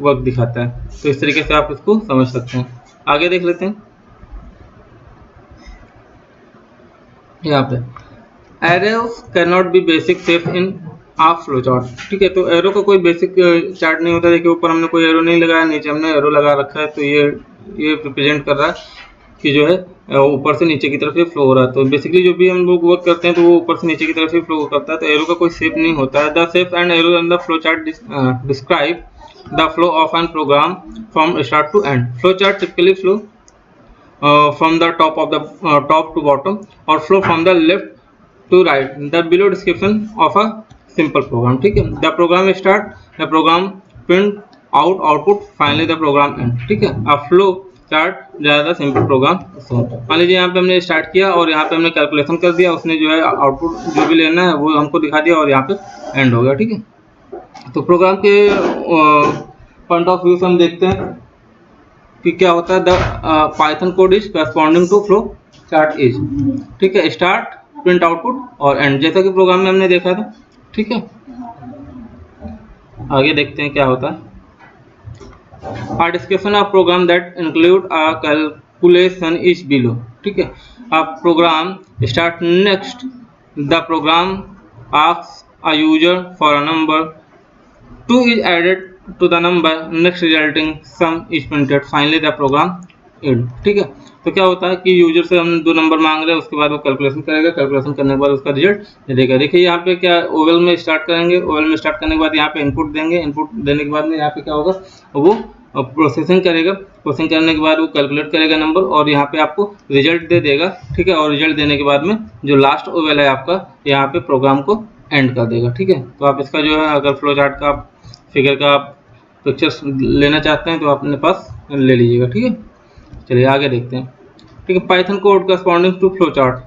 वर्क दिखाता है। तो इस तरीके से आप इसको समझ सकते हैं। आगे देख लेते हैं यहाँ पे, arrows can not be basic shape in a flow chart. ठीक है। तो एरो का कोई बेसिक चार्ट नहीं होता। देखिए, ऊपर हमने कोई एरो नहीं लगाया, नीचे हमने एरो लगा रखा है, तो ये रिप्रेजेंट कर रहा है कि जो है ऊपर से नीचे की तरफ ये फ्लो हो रहा है। तो बेसिकली जो भी हम लोग वर्क करते हैं तो वो ऊपर से नीचे की तरफ ही फ्लो करता है, तो एरो का कोई शेप नहीं होता है। The shape and arrow in the flow chart describe the flow of an program from start to end. Flow chart typically flow from the top of the top to bottom or flow from the left to right. The below description of a simple program. ठीक है। The program start, the program print out output, finally the program end. ठीक है। अब flow chart ज़्यादा simple programme. मान लीजिए यहाँ पे हमने स्टार्ट किया और यहाँ पे हमने कैलकुलेशन कर दिया, उसने जो है आउटपुट जो भी लेना है वो हमको दिखा दिया और यहाँ पे एंड हो गया। ठीक है। तो प्रोग्राम के पॉइंट ऑफ व्यू से हम देखते हैं कि क्या होता है। The Python code is corresponding to flow chart is. ठीक है। स्टार्ट, प्रिंट आउटपुट और एंड, जैसा कि प्रोग्राम में हमने देखा था। ठीक है। आगे देखते हैं क्या होता है। A description of program that include a calculation is below. ठीक है। अब program start next, the program asks a user for a number, 2 is added to the number, next resulting sum is printed, finally the program end। ठीक है। तो क्या होता है कि यूजर से हम 2 नंबर मांग रहे हैं, उसके बाद वो कैलकुलेशन करेगा, कैलकुलेशन करने के बाद उसका रिजल्ट देगा। देखिए यहाँ पे क्या ओवल में स्टार्ट करेंगे, ओवल में स्टार्ट करने के बाद यहाँ पे इनपुट देंगे, इनपुट देने के बाद में यहाँ पे क्या होगा, वो प्रोसेसिंग करेगा, प्रोसेसिंग करने के बाद वो कैलकुलेट करेगा नंबर और यहाँ पे आपको रिजल्ट दे देगा। ठीक है। और रिजल्ट देने के बाद में जो लास्ट ओवल है आपका, यहाँ पे प्रोग्राम को एंड कर देगा। ठीक है। तो आप इसका जो है अगर फ्लो चार्ट का फिगर का आप पिक्चर्स लेना चाहते हैं तो अपने पास ले लीजिएगा। ठीक है। चलिए आगे देखते हैं। ठीक है। Python code corresponding to flow chart,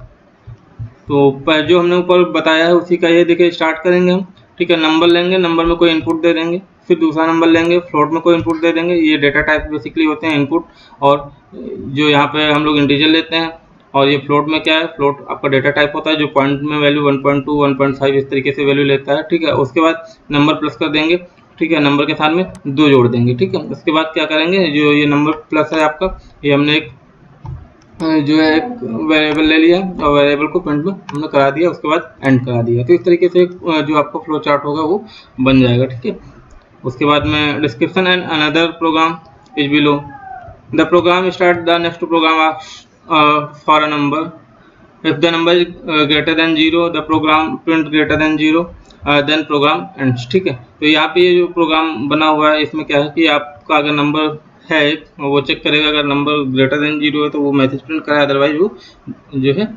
तो जो हमने ऊपर बताया है उसी का ये देखिए स्टार्ट करेंगे हम। ठीक है। नंबर लेंगे, नंबर में कोई इनपुट दे देंगे, फिर दूसरा नंबर लेंगे, फ्लोट में कोई इनपुट दे देंगे। ये डेटा टाइप बेसिकली होते हैं इनपुट, और जो यहाँ पे हम लोग इंटीजर लेते हैं। और ये फ्लोट में क्या है, फ्लोट आपका डेटा टाइप होता है जो पॉइंट में वैल्यू 1.2 1.5 इस तरीके से वैल्यू लेता है, ठीक है। उसके बाद नंबर प्लस कर देंगे, ठीक है, नंबर के साथ में 2 जोड़ देंगे, ठीक है। उसके बाद क्या करेंगे, जो ये नंबर प्लस है आपका, ये हमने एक जो है एक वेरिएबल ले लिया और वेरिएबल को प्रिंट में हमने करा दिया, उसके बाद एंड करा दिया। तो इस तरीके से जो आपका फ्लो चार्ट होगा वो बन जाएगा, ठीक है। उसके बाद में description and another program is below the program start the next program for a number if the number is greater than 0 the program print greater than 0 then program ends, ठीक है। तो यहाँ पे ये जो प्रोग्राम बना हुआ है इसमें क्या है कि आपका अगर नंबर है वो चेक करेगा, अगर नंबर ग्रेटर देन 0 है तो वो मैसेज प्रिंट कराए, अदरवाइज वो जो है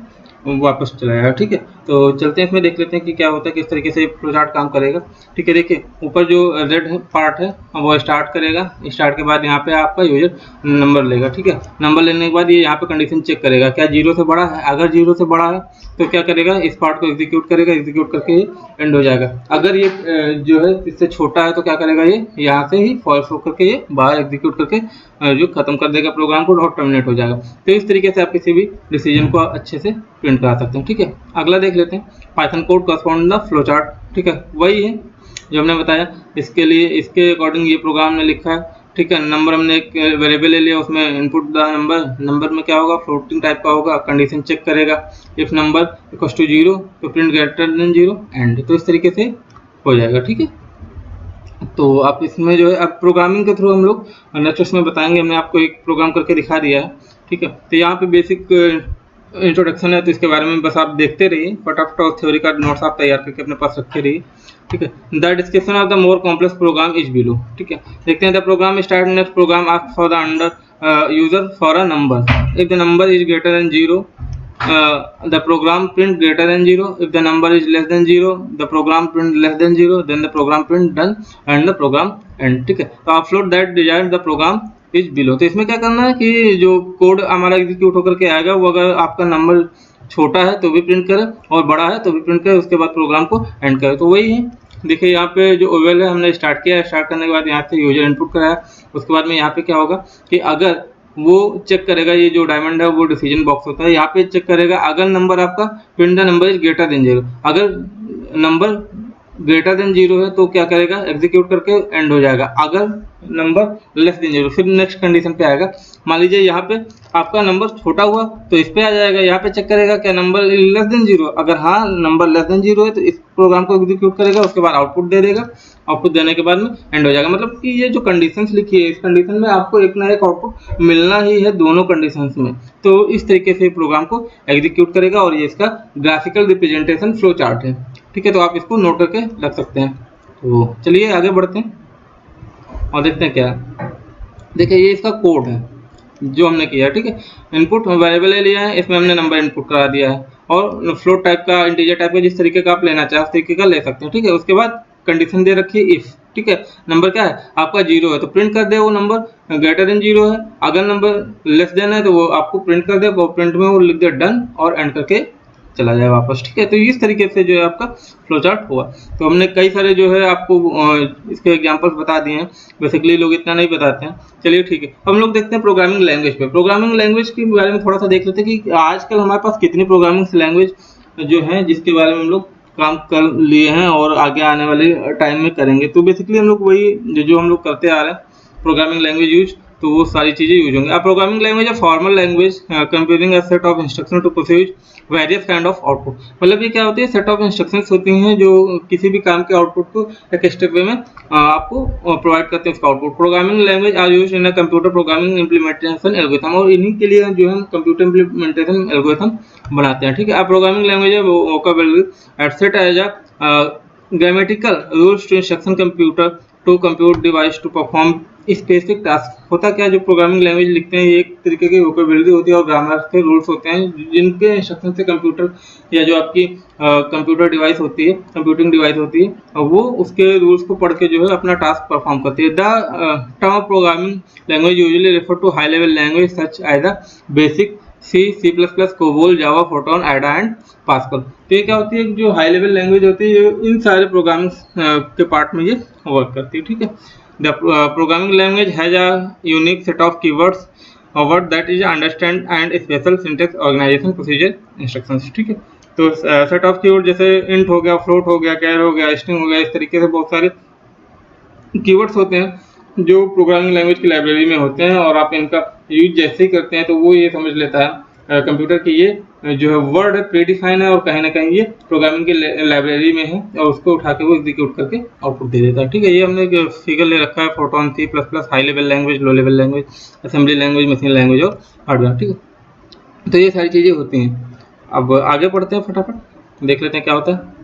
वापस चला जाएगा, ठीक है। तो चलते हैं इसमें देख लेते हैं कि क्या होता है, किस तरीके से फ्लो चार्ट काम करेगा, ठीक है। देखिए ऊपर जो रेड पार्ट है वो स्टार्ट करेगा, स्टार्ट के बाद यहाँ पे आपका यूजर नंबर लेगा, ठीक है। नंबर लेने के बाद ये यहाँ पे कंडीशन चेक करेगा क्या 0 से बड़ा है, अगर 0 से बड़ा है तो क्या करेगा, इस पार्ट को एग्जीक्यूट करेगा, एग्जीक्यूट करके ये एंड हो जाएगा। अगर ये जो है इससे छोटा है तो क्या करेगा, ये यहाँ से ही फॉल्स होकर के ये बाहर एग्जीक्यूट करके जो खत्म कर देगा प्रोग्राम को और टर्मिनेट हो जाएगा। तो इस तरीके से आप किसी भी डिसीजन को अच्छे से प्रिंट करा सकते हैं, ठीक है। अगला देख लेते हैं Python code correspond the flow chart, ठीक है। वही है जो हमने बताया, इसके लिए इसके अकॉर्डिंग ये प्रोग्राम ने लिखा है, ठीक है। नंबर हमने एक वेरिएबल ले लिया, उसमें इनपुट द नंबर, नंबर में क्या होगा, फ्लोटिंग टाइप का होगा, कंडीशन चेक करेगा, इफ नंबर इक्वल्स टू 0 तो प्रिंट ग्रेटर देन 0 एंड। तो इस तरीके से हो जाएगा, ठीक है। तो आप इसमें जो है अब प्रोग्रामिंग के थ्रू हम लोग नेक्स्ट में बताएंगे, हमने आपको एक प्रोग्राम करके दिखा दिया है, ठीक है। तो यहाँ पे बेसिक इंट्रोडक्शन है, तो इसके बारे में बस आप देखते रहिए, फटाफट और थ्योरी का नोट्स आप तैयार करके अपने पास रखते रहिए, ठीक है। The description of the more complex program is below, ठीक है। देखते हैं the program start next program ask for the under user for a number, if the number is greater than 0 the program print greater than 0, if the number is less than 0 the program print less than 0, then the program print done and the program end, ठीक है। तो आप float that desire the program is below. तो इसमें क्या करना है कि जो कोड हमारा एग्जीक्यूट होकर के आएगा वो अगर आपका नंबर छोटा है तो भी प्रिंट करे और बड़ा है तो भी प्रिंट करे, उसके बाद प्रोग्राम को एंड करे। तो वही है, देखिए यहाँ पे जो ओवेल है हमने स्टार्ट किया, स्टार्ट करने के बाद यहाँ से यूजर इनपुट कराया, उसके बाद में यहाँ पे क्या होगा कि अगर वो चेक करेगा, ये जो डायमंड है वो डिसीजन बॉक्स होता है, यहाँ पे चेक करेगा अगर नंबर आपका print the number is greater than 0, अगर नंबर ग्रेटर देन 0 है तो क्या करेगा, एग्जीक्यूट करके एंड हो जाएगा। अगर नंबर लेस देन 0 फिर नेक्स्ट कंडीशन पे आएगा। मान लीजिए यहाँ पे आपका नंबर छोटा हुआ तो इस पे आ जाएगा, यहाँ पे चेक करेगा क्या नंबर लेस देन 0, अगर हाँ नंबर लेस देन 0 है तो इस प्रोग्राम को एग्जीक्यूट करेगा, उसके बाद आउटपुट दे देगा, आउटपुट देने के बाद में एंड हो जाएगा। मतलब कि ये जो कंडीशंस लिखी है इस कंडीशन में आपको एक ना एक आउटपुट मिलना ही है दोनों कंडीशंस में। तो इस तरीके से प्रोग्राम को एग्जीक्यूट करेगा और ये इसका ग्राफिकल रिप्रेजेंटेशन फ्लो चार्ट है, ठीक है। तो आप इसको नोट करके रख सकते हैं। तो चलिए आगे बढ़ते हैं और देखते हैं क्या। देखिए ये इसका कोड है जो हमने किया है, ठीक है। इनपुट वेरिएबल ले लिया है, इसमें हमने नंबर इनपुट करा दिया है और फ्लोट टाइप का, इंटीजर टाइप का, जिस तरीके का आप लेना चाहे उस तरीके का ले सकते हैं, ठीक है। उसके बाद कंडीशन दे रखी है इफ, ठीक है। नंबर क्या है आपका 0 है तो प्रिंट कर दे वो नंबर ग्रेटर देन 0 है, अगर नंबर लेस देन है तो वो आपको प्रिंट कर दे, वो प्रिंट में वो लिख दे डन और एंड करके चला जाए वापस, ठीक है। तो इस तरीके से जो है आपका फ्लो चार्ट हुआ। तो हमने कई सारे जो है आपको इसके एग्जांपल्स बता दिए हैं, बेसिकली लोग इतना नहीं बताते हैं। चलिए ठीक है, हम लोग देखते हैं प्रोग्रामिंग लैंग्वेज पे। प्रोग्रामिंग लैंग्वेज के बारे में थोड़ा सा देख लेते हैं कि आजकल हमारे पास कितनी प्रोग्रामिंग लैंग्वेज जो है जिसके बारे में हम लोग काम कर लिए हैं और आगे आने वाले टाइम में करेंगे। तो बेसिकली हम लोग वही जो हम लोग करते आ रहे हैं प्रोग्रामिंग लैंग्वेज यूज, तो वो सारी चीज़ें यूज होंगी। अब प्रोग्रामिंग लैंग्वेज है formal language computing a set of instruction to produce various kind of output. मतलब ये क्या होती है, सेट ऑफ इंस्ट्रक्शंस होती हैं जो किसी भी काम के आउटपुट को एक स्टेप वे में आपको प्रोवाइड करते हैं उसका output. Programming language are used in a computer programming implementation algorithm, और इन्हीं के लिए जो हम कंप्यूटर इम्प्लीमेंटेशन एल्गोरिथम बनाते हैं, ठीक है। अब प्रोग्रामिंग लैंग्वेज है vocabulary at set as a grammatical rules to instruction computer to compute device to perform specific task. होता क्या, जो प्रोग्रामिंग लैंग्वेज लिखते हैं ये एक तरीके की वोकैबुलरी होती है और ग्रामर के रूल्स होते हैं जिनके इंस्ट्रक्शन से कंप्यूटर या जो आपकी कंप्यूटर डिवाइस होती है, कंप्यूटिंग डिवाइस होती है, वो उसके रूल्स को पढ़ के जो है अपना टास्क परफॉर्म करती है। The term programming language usually refer to high level language such as a BASIC C plus plus, COBOL, Java, Fortran, Ada and Pascal. तो ये क्या होती है, जो हाई लेवल लैंग्वेज होती है इन सारे प्रोग्रामिंग के पार्ट में ये वर्क करती है। ठीक है, the programming language has a unique set of keywords word that is understand and special syntax organization procedure instructions. ठीक है, तो सेट ऑफ कीवर्ड जैसे इंट हो गया, फ्लोट हो गया, कैर हो गया, स्ट्रिंग हो गया, इस तरीके से बहुत सारे कीवर्ड्स होते हैं जो प्रोग्रामिंग लैंग्वेज की लाइब्रेरी में होते हैं, और आप इनका यूज जैसे ही करते हैं तो वो ये समझ लेता है कंप्यूटर की ये जो है वर्ड प्री डिफाइन है और कहीं ना कहीं ये प्रोग्रामिंग की लाइब्रेरी में है, और उसको उठा के वो एग्जीक्यूट करके आउटपुट दे देता है। ठीक है, ये हमने फिगर ले रखा है Fortran, C plus plus, high level language, low level language, assembly language, machine language और हार्डवेयर। ठीक है, तो ये सारी चीज़ें होती हैं। अब आगे पढ़ते हैं, फटाफट देख लेते हैं क्या होता है।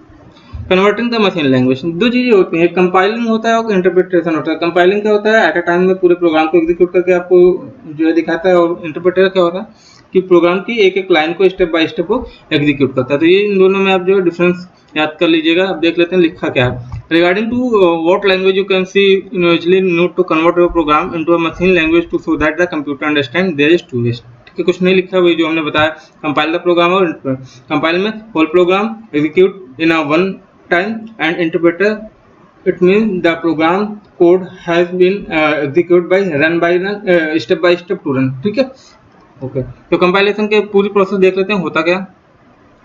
कन्वर्टिंग द मशीन लैंग्वेज, दो चीजें होती हैं, कंपाइलिंग होता है और इंटरप्रिटेशन होता है। कंपाइलिंग क्या होता है, एट अ टाइम में पूरे प्रोग्राम को एग्जीक्यूट करके आपको जो है दिखाता है, और इंटरप्रेटर क्या होता है कि प्रोग्राम की एक एक लाइन को स्टेप बाय स्टेप वो एग्जीक्यूट करता है। तो ये इन दोनों में आप जो है डिफरेंस याद कर लीजिएगा। अब देख लेते हैं लिखा क्या है। Regarding to what language you can see usually need to convert your program into a machine language to so that the computer understand there is two ways. ठीक है, कुछ नहीं लिखा, वही जो हमने बताया, कंपाइल द प्रोग्राम, और कंपाइल में whole program execute in a one time, and interpreter it means the program code has been executed by run by step by step to run। ठीक है, ओके। तो कंपाइलेशन के पूरी process देख लेते हैं होता क्या।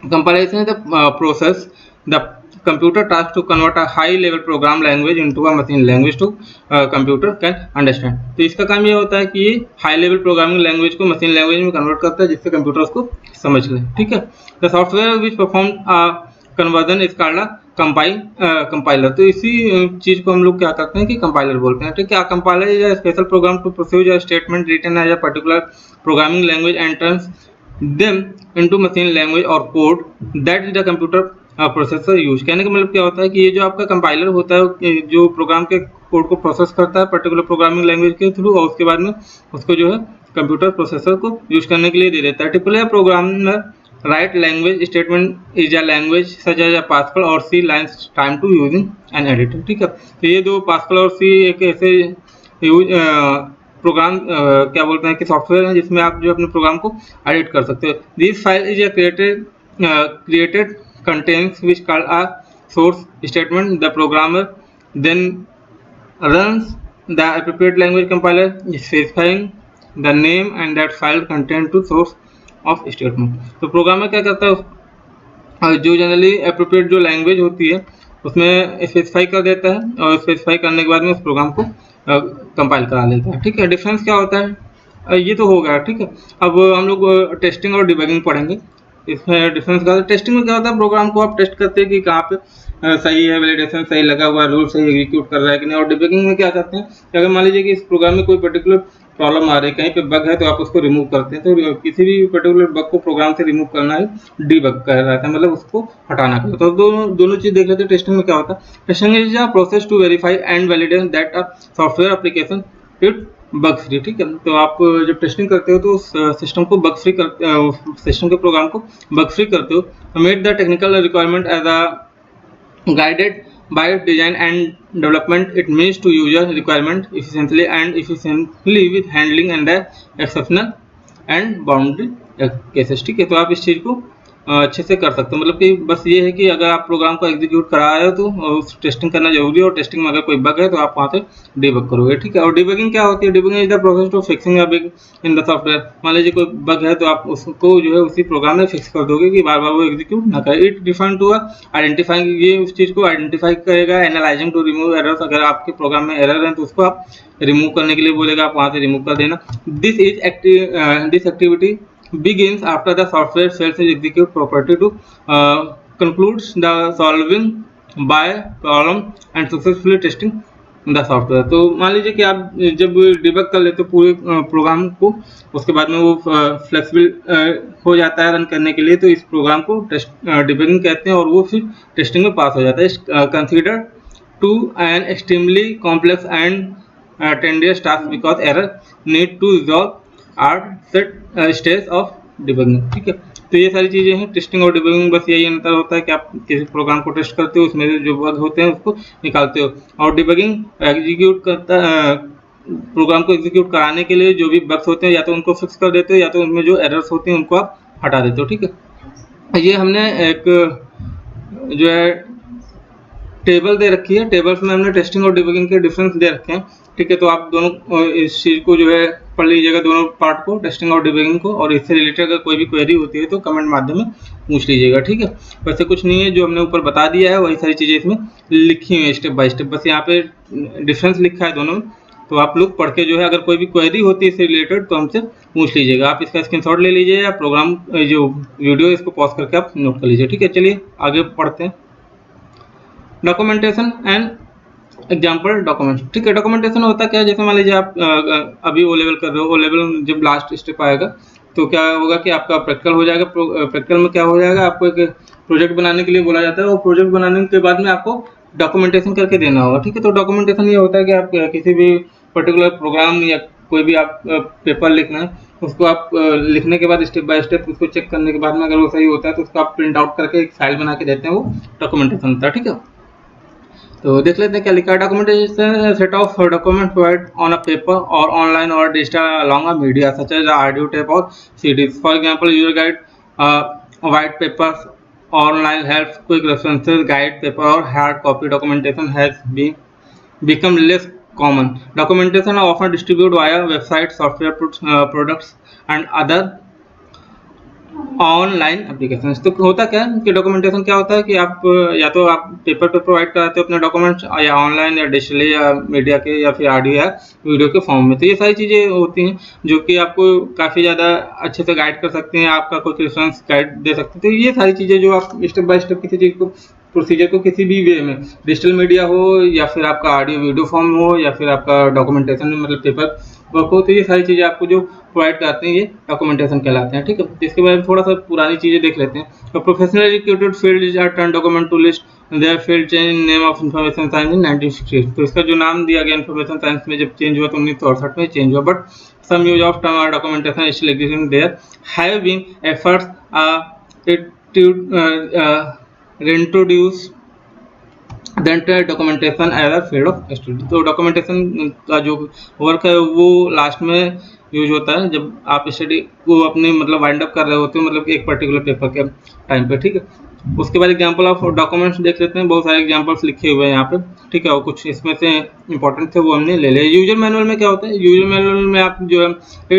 Compilation is the process the computer task to convert a high level program language into a machine language to computer can understand। तो इसका काम ये होता है कि ये हाई लेवल प्रोग्रामिंग लैंग्वेज को मशीन लैंग्वेज में कन्वर्ट करता है जिससे कंप्यूटर उसको समझ ले। ठीक है, the software which perform conversion is called compiler. तो इसी चीज को हम लोग क्या करते हैं कि कंपाइलर बोलते हैं। ठीक है, compiler is a special program to produce a statement written as a particular programming language and turns them into machine language और code that is the computer processor use. कहने का मतलब क्या होता है कि ये जो आपका कंपाइलर होता है जो प्रोग्राम के कोड को प्रोसेस करता है पर्टिकुलर प्रोग्रामिंग लैंग्वेज के थ्रू, और उसके बाद में उसको जो है कंप्यूटर प्रोसेसर को यूज करने के लिए दे देता है। Typically programmer write language statement is a language such as a Pascal or C lines time to using an editor। ठीक है, तो ये दो Pascal और C एक ऐसे प्रोग्राम क्या बोलते हैं कि सॉफ्टवेयर है जिसमें आप जो अपने प्रोग्राम को एडिट कर सकते हो। This file is created contents which called a source statement. The programmer then runs the appropriate language compiler specifying the name and that file content to source of statement. तो programmer क्या करता है, जो generally appropriate जो language होती है उसमें specify कर देता है, और स्पेसिफाई करने के बाद में उस प्रोग्राम को कंपाइल करा लेता है। ठीक है, डिफरेंस क्या होता है ये तो हो गया। ठीक है, अब हम लोग टेस्टिंग और डिबगिंग पढ़ेंगे। इसमें डिफरेंस क्या होता है, टेस्टिंग में क्या होता है, प्रोग्राम को आप टेस्ट करते हैं कि कहाँ पे सही है, वैलिडेशन सही लगा हुआ है, रूल सही एग्जीक्यूट कर रहा है कि नहीं। और डिबगिंग में क्या करते हैं कि अगर मान लीजिए कि इस प्रोग्राम में कोई पर्टिकुलर प्रॉब्लम आ रही है, कहीं पे बग है, तो आप उसको रिमूव करते हैं। तो किसी भी पर्टिकुलर बग को प्रोग्राम से रिमूव करना है डीबग कहलाता है, मतलब उसको हटाना कहलाता है। तो दोनों चीज देख लेते हैं। टेस्टिंग में क्या होता है, testing is a process to verify and validate that a software application it bug free. ठीक है, तो आप जब टेस्टिंग करते हो तो सिस्टम को बग फ्री करते, सिस्टम के प्रोग्राम को बग फ्री करते हो। Made the technical requirement as a guided by design and development, it means to user requirement efficiently with handling and the exceptional and boundary cases। ठीक है, तो आप इस चीज को अच्छे से कर सकते हो। मतलब कि बस ये है कि अगर आप प्रोग्राम को एग्जीक्यूट करा रहे हो तो टेस्टिंग करना जरूरी है, और टेस्टिंग में अगर कोई बग है तो आप वहाँ से डिबग करोगे। ठीक है, और डिबगिंग क्या होती है, debugging is the process to fixing a bug in the software. मान लीजिए कोई बग है तो आप उसको जो है उसी प्रोग्राम में फिक्स कर दोगे कि बार बार वो एग्जीक्यूट ना करे। इट डिफाइन टू आइडेंटिफाइंग, ये उस चीज़ को आइडेंटिफाई करेगा। एनालाइजिंग टू रिमूव एरर्स, अगर आपके प्रोग्राम में एरर है तो उसको आप रिमूव करने के लिए बोलेगा, आप वहाँ से रिमूव कर देना। This activity begins after the software cells is execute property to concludes the solving by problem and successfully testing the software। तो मान लीजिए कि आप जब डिबग कर लेते हो पूरे प्रोग्राम को, उसके बाद में वो फ्लेक्सिबल हो जाता है रन करने के लिए, तो इस प्रोग्राम को डिबगिंग कहते हैं, और वो फिर टेस्टिंग में पास हो जाता है। Consider to an extremely complex and tedious task because error need to resolve are set stage of debugging. ठीक है, तो ये सारी चीजें हैं टेस्टिंग और डिबगिंग। बस यही अंतर होता है कि आप किसी प्रोग्राम को टेस्ट करते हो, उसमें जो बग होते हैं उसको निकालते हो, और डिबगिंग एग्जीक्यूट करता प्रोग्राम को एग्जीक्यूट कराने के लिए जो भी बग्स होते हैं या तो उनको फिक्स कर देते हो या तो उनमें जो एरर्स होती हैं उनको आप हटा देते हो। ठीक है, ये हमने एक जो है टेबल दे रखी है, टेबल्स में हमने टेस्टिंग और डिबगिंग के डिफरेंस दे रखे हैं। ठीक है, तो आप दोनों इस चीज़ को जो है पढ़ लीजिएगा, दोनों पार्ट को, टेस्टिंग और डिबगिंग को, और इससे रिलेटेड अगर कोई भी क्वेरी होती है तो कमेंट माध्यम में पूछ लीजिएगा। ठीक है, वैसे कुछ नहीं है, जो हमने ऊपर बता दिया है वही सारी चीज़ें इसमें लिखी हुई है स्टेप बाय स्टेप, बस यहाँ पे डिफरेंस लिखा है दोनों में। तो आप लोग पढ़ के जो है अगर कोई भी क्वेरी होती है इससे रिलेटेड तो हमसे पूछ लीजिएगा। आप इसका स्क्रीनशॉट ले लीजिए या प्रोग्राम जो वीडियो इसको पॉज करके आप नोट कर लीजिए। ठीक है, चलिए आगे पढ़ते हैं। Documentation and example document. ठीक है, डॉक्यूमेंटेशन होता क्या है, जैसे मान लीजिए आप अभी ओ लेवल कर रहे हो, ओ लेवल जब लास्ट स्टेप आएगा तो क्या होगा कि आपका प्रैक्टिकल हो जाएगा। प्रैक्टिकल में क्या हो जाएगा, आपको एक प्रोजेक्ट बनाने के लिए बोला जाता है, और प्रोजेक्ट बनाने के बाद में आपको डॉक्यूमेंटेशन करके देना होगा। ठीक है, तो डॉक्यूमेंटेशन ये होता है कि आप किसी भी पर्टिकुलर प्रोग्राम या कोई भी आप पेपर लिखना है, उसको आप लिखने के बाद स्टेप बाय स्टेप उसको चेक करने के बाद में अगर वो सही होता है तो उसको आप प्रिंट आउट करके एक फाइल बना के देते हैं, वो डॉक्यूमेंटेशन होता है। ठीक है, तो देख लेते हैं क्या लिखा है। Documentation set of document provide on a paper और ऑनलाइन और digital along a media such as audio tape और CDs. For example user guide, white papers, online help, quick references, guide paper और hard copy documentation has been become less common. Documentation are often distributed via websites, software products, and other online application. तो होता क्या है कि documentation क्या होता है कि आप या तो आप पेपर पे प्रोवाइड कराते हो अपने डॉक्यूमेंट्स, या ऑनलाइन या डिजिटली या मीडिया के या फिर ऑडियो या वीडियो के फॉर्म में। तो ये सारी चीज़ें होती हैं जो कि आपको काफ़ी ज़्यादा अच्छे से गाइड कर सकते हैं, आपका कोई रेफरेंस गाइड दे सकते हैं। तो ये सारी चीज़ें जो आप स्टेप बाय स्टेप किसी चीज़ को, प्रोसीजर को किसी भी वे में, डिजिटल मीडिया हो या फिर आपका ऑडियो वीडियो फॉर्म हो या फिर आपका डॉक्यूमेंटेशन मतलब पेपर वर्क हो, तो ये सारी चीज़ें आपको जो प्रोवाइड कराते हैं ये डॉक्यूमेंटेशन कहलाते हैं। ठीक है, तो इसके बारे में थोड़ा सा पुरानी चीज़ें देख लेते हैं। तो professional educated field are turn document to list their field change name of information science in 1960। तो इसका जो नाम दिया गया इंफॉर्मेशन साइंस में जब चेंज हुआ तो 1968 में चेंज हुआ, but some use of term और documentation still exist there have been efforts to reintroduce the entire documentation as a field of study। तो डॉक्यूमेंटेशन का जो वर्क है वो लास्ट में यूज होता है जब आप स्टडी को अपने मतलब वाइंड अप कर रहे होते हो, मतलब एक पर्टिकुलर पेपर के टाइम पे। ठीक है, उसके बाद एग्जांपल ऑफ डॉक्यूमेंट्स देख लेते हैं। बहुत सारे एग्जांपल्स लिखे हुए हैं यहाँ पे। ठीक है, और कुछ इसमें से इंपॉर्टेंट थे वो हमने ले लिया। यूजर मैनुअल में क्या होता है, यूजर मैनुअल में आप जो है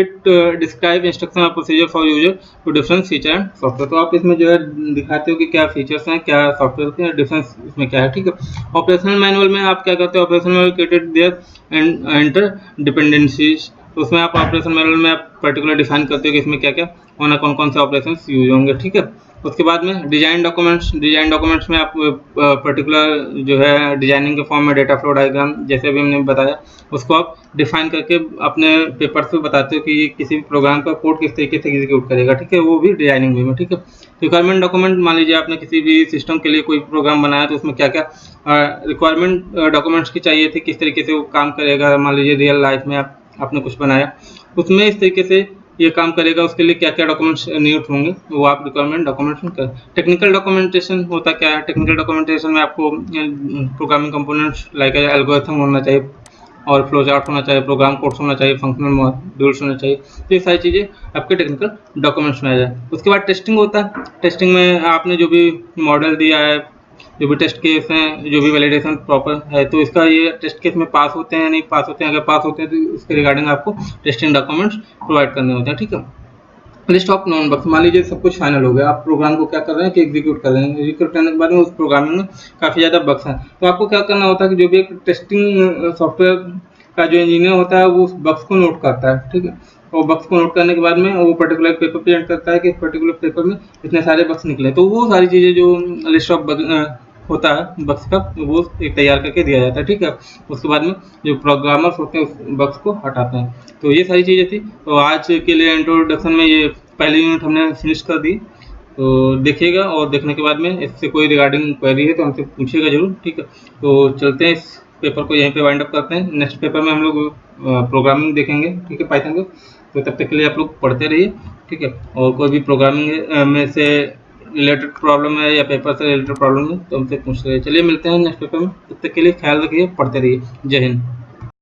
इट डिस्क्राइब इंस्ट्रक्शन और procedure for user to different feature and software. तो आप इसमें जो है दिखाते हो कि क्या फीचर्स हैं, क्या सॉफ्टवेयर के डिफरेंस इसमें क्या है। ठीक है, ऑपरेशनल मैनुअल में आप क्या करते हो, operational manual created their enter dependencies. तो उसमें आप ऑपरेशन मैनुअल में आप पर्टिकुलर डिफाइन करते हो कि इसमें क्या क्या होना, कौन कौन से ऑपरेशन यूज होंगे। ठीक है, उसके बाद में डिजाइन डॉक्यूमेंट्स। डिजाइन डॉक्यूमेंट्स में आप पर्टिकुलर जो है डिजाइनिंग के फॉर्म में डेटा फ्लो डायग्राम जैसे अभी हमने बताया उसको आप डिफाइन करके अपने पेपर पे बताते हो कि ये किसी भी प्रोग्राम का कोड किस तरीके से एग्जीक्यूट करेगा। ठीक है, वो भी डिजाइनिंग वे में। ठीक है, रिक्वायरमेंट डॉक्यूमेंट, मान लीजिए आपने किसी भी सिस्टम के लिए कोई प्रोग्राम बनाया तो उसमें क्या क्या रिक्वायरमेंट डॉक्यूमेंट्स की चाहिए थे, किस तरीके से वो काम करेगा। मान लीजिए रियल लाइफ में आपने कुछ बनाया उसमें इस तरीके से ये काम करेगा, उसके लिए क्या क्या डॉक्यूमेंट्स नीड होंगे वो आप रिक्वायरमेंट डॉक्यूमेंट्स में कर। टेक्निकल डॉक्यूमेंटेशन होता क्या है, टेक्निकल डॉक्यूमेंटेशन में आपको प्रोग्रामिंग कंपोनेंट्स लाइक एल्गोरिथम होना चाहिए और फ्लो चार्ट होना चाहिए, प्रोग्राम कोड्स होना चाहिए, फंक्शनल मॉड्यूल्स होना चाहिए। तो ये सारी चीज़ें आपके टेक्निकल डॉक्यूमेंट्स में आ जाए। उसके बाद टेस्टिंग होता है। टेस्टिंग में आपने जो भी मॉडल दिया है, जो भी टेस्ट केस हैं, जो भी वैलिडेशन प्रॉपर है, तो इसका ये टेस्ट केस में पास होते हैं या नहीं पास होते हैं। अगर पास होते हैं तो उसके रिगार्डिंग आपको टेस्टिंग डॉक्यूमेंट्स प्रोवाइड करने होते हैं। ठीक है, लिस्ट ऑफ नॉन बग्स। मान लीजिए सब कुछ फाइनल हो गया, आप प्रोग्राम को क्या कर रहे हैं कि एग्जीक्यूट कर रहे हैं। एग्जीक्यूट करने के बाद में उस प्रोग्रामिंग में काफ़ी ज़्यादा बग्स हैं, तो आपको क्या करना होता है कि जो भी एक टेस्टिंग सॉफ्टवेयर का जो इंजीनियर होता है वो उस बग्स को नोट करता है। ठीक है, और बग्स को नोट करने के बाद में वो पर्टिकुलर पेपर प्रेजेंट करता है कि पर्टिकुलर पेपर में इतने सारे बग्स निकले। तो वो सारी चीज़ें जो लिस्ट ऑफ होता है बग्स का वो एक तैयार करके दिया जाता है। ठीक है, उसके बाद में जो प्रोग्रामर्स होते हैं उस बग्स को हटाते हैं। तो ये सारी चीज़ें थी। तो आज के लिए इंट्रोडक्शन में ये पहली यूनिट हमने फिनिश कर दी। तो देखिएगा और देखने के बाद में इससे कोई रिगार्डिंग क्वेरी है तो हमसे पूछिएगा जरूर। ठीक है, तो चलते हैं, इस पेपर को यहीं पे वाइंड अप करते हैं। नेक्स्ट पेपर में हम लोग प्रोग्रामिंग देखेंगे। ठीक है, पाइथन को। तो तब तक के लिए आप लोग पढ़ते रहिए। ठीक है, और कोई भी प्रोग्रामिंग में से रिलेटेड प्रॉब्लम है या पेपर से रिलेटेड प्रॉब्लम है तो हमसे पूछ रहे। चलिए मिलते हैं नेक्स्ट पेपर में, तब तक के लिए ख्याल रखिए, पढ़ते रहिए। जय हिंद।